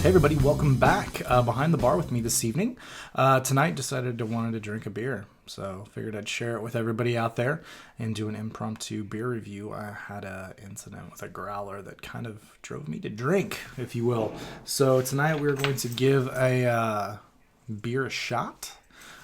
Hey everybody, welcome back behind the bar with me this evening. Tonight decided to wanted to drink a beer, so figured I'd share it with everybody out there and do an impromptu beer review. I had an incident with a growler that kind of drove me to drink, if you will. So tonight we're going to give a beer a shot.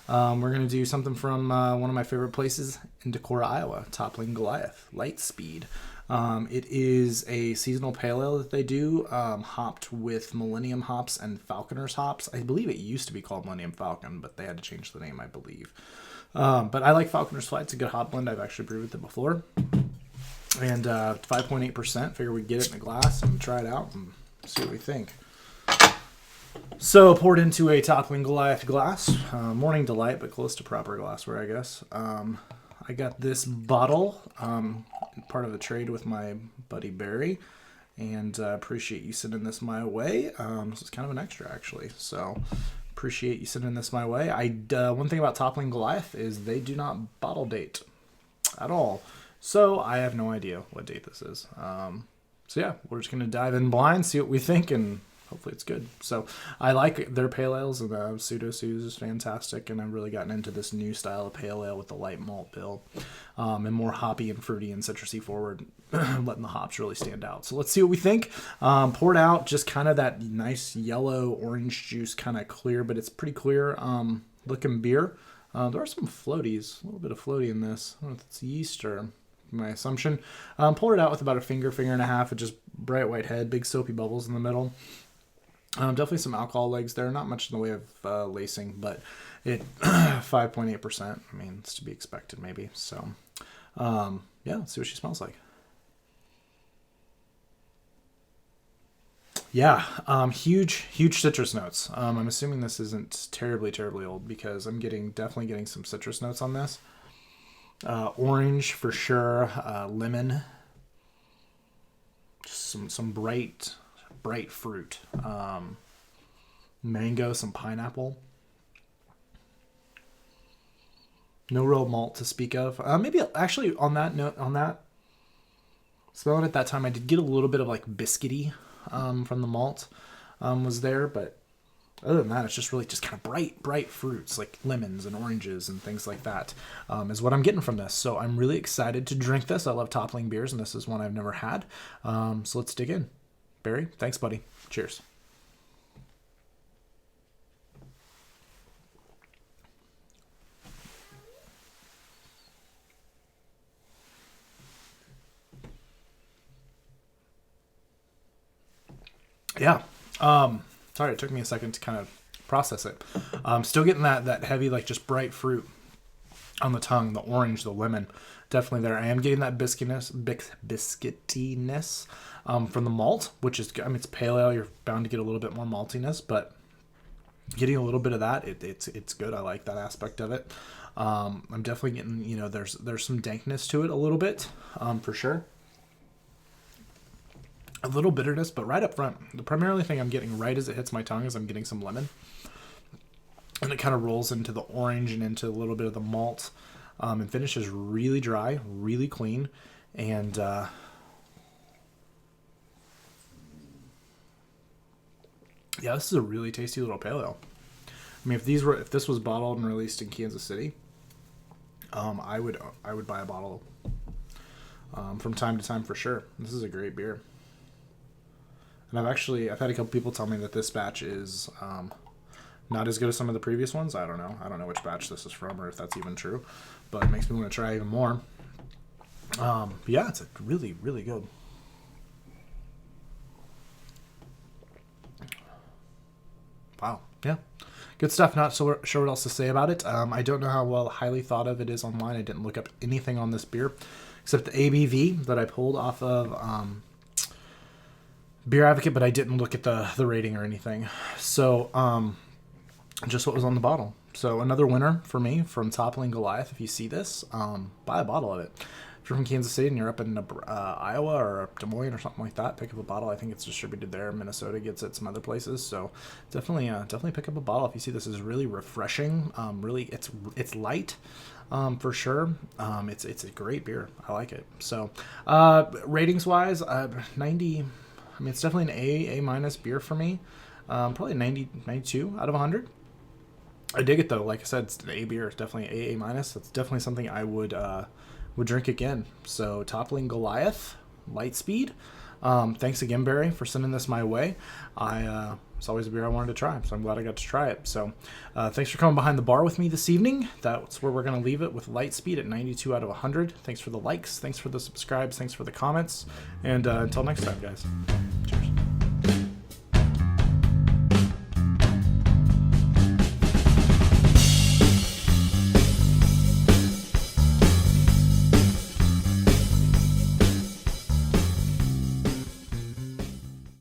We're going to do something from one of my favorite places in Decorah, Iowa, Toppling Goliath, Light Speed. It is a seasonal pale ale that they do, hopped with Millennium hops and Falconer's hops. I believe it used to be called Millennium Falcon, but they had to change the name, I believe. But I like Falconer's Flight. It's a good hop blend. I've actually brewed with it before. And 5.8%. Figure we'd get it in a glass and try it out and see what we think. So poured into a Toppling Goliath glass. Morning Delight, but close to proper glassware, I guess. I got this bottle, part of the trade with my buddy Barry, and appreciate you sending this my way. This is kind of an extra, actually, so appreciate you sending this my way. One thing about Toppling Goliath is they do not bottle date at all, so I have no idea what date this is. So yeah, we're just going to dive in blind, see what we think, and hopefully it's good. So I like their pale ales, and Pseudo Suze is fantastic, and I've really gotten into this new style of pale ale with the light malt bill, and more hoppy and fruity and citrusy forward, letting the hops really stand out. So let's see what we think. Poured out, just kind of that nice yellow orange juice, kind of clear, but it's pretty clear looking beer. There are some floaties, a little bit of floaty in this. I don't know if it's yeast or my assumption. Poured it out with about a finger and a half of just bright white head, big soapy bubbles in the middle. Definitely some alcohol legs there. Not much in the way of lacing, but it 5.8%. I mean, it's to be expected maybe. So, yeah, let's see what she smells like. Yeah, huge citrus notes. I'm assuming this isn't terribly old because I'm definitely getting some citrus notes on this. Orange for sure. Lemon. Just some bright fruit. Mango, some pineapple. No real malt to speak of. Maybe actually on that smelling at that time, I did get a little bit of like biscuity from the malt was there, but other than that, it's just really just kind of bright fruits like lemons and oranges and things like that is what I'm getting from this. So I'm really excited to drink this. I love toppling beers, and this is one I've never had. So let's dig in. Barry, thanks, buddy. Cheers. Yeah. Sorry, it took me a second to kind of process it. Still getting that heavy, like just bright fruit on the tongue, the orange, the lemon, definitely there. I am getting that biscuitiness from the malt, which is, I mean, it's pale ale. You're bound to get a little bit more maltiness, but getting a little bit of that, it's good. I like that aspect of it. I'm definitely getting, there's some dankness to it a little bit, for sure. A little bitterness, but right up front, the primarily thing I'm getting right as it hits my tongue is I'm getting some lemon. And it kind of rolls into the orange and into a little bit of the malt. And finishes really dry, really clean. And yeah, this is a really tasty little pale ale. I mean, if this was bottled and released in Kansas City, I would buy a bottle from time to time for sure. This is a great beer. And I've had a couple people tell me that this batch is not as good as some of the previous ones. I don't know which batch this is from or if that's even true, but it makes me want to try even more. But yeah, it's a really good. Wow. Yeah. Good stuff. Not so sure what else to say about it. I don't know how highly thought of it is online. I didn't look up anything on this beer except the ABV that I pulled off of Beer Advocate, but I didn't look at the rating or anything. So just what was on the bottle. So another winner for me from Toppling Goliath. If you see this, buy a bottle of it. If you're from Kansas City and you're up in Iowa or Des Moines or something like that, pick up a bottle. I think it's distributed there. Minnesota gets it, some other places. So definitely pick up a bottle if you see this. Is really refreshing. Really, it's light. For sure. It's a great beer. I like it. So ratings wise, 90. I mean, it's definitely an A minus beer for me. Probably 90, 92 out of 100. I dig it though. Like I said, it's an A beer. It's definitely A minus. It's definitely something I would drink again. So Toppling Goliath, light speed. Thanks again, Barry, for sending this my way. It's always a beer I wanted to try, so I'm glad I got to try it. So thanks for coming behind the bar with me this evening. That's where we're going to leave it, with light speed at 92 out of 100. Thanks for the likes. Thanks for the subscribes. Thanks for the comments. And until next time, guys.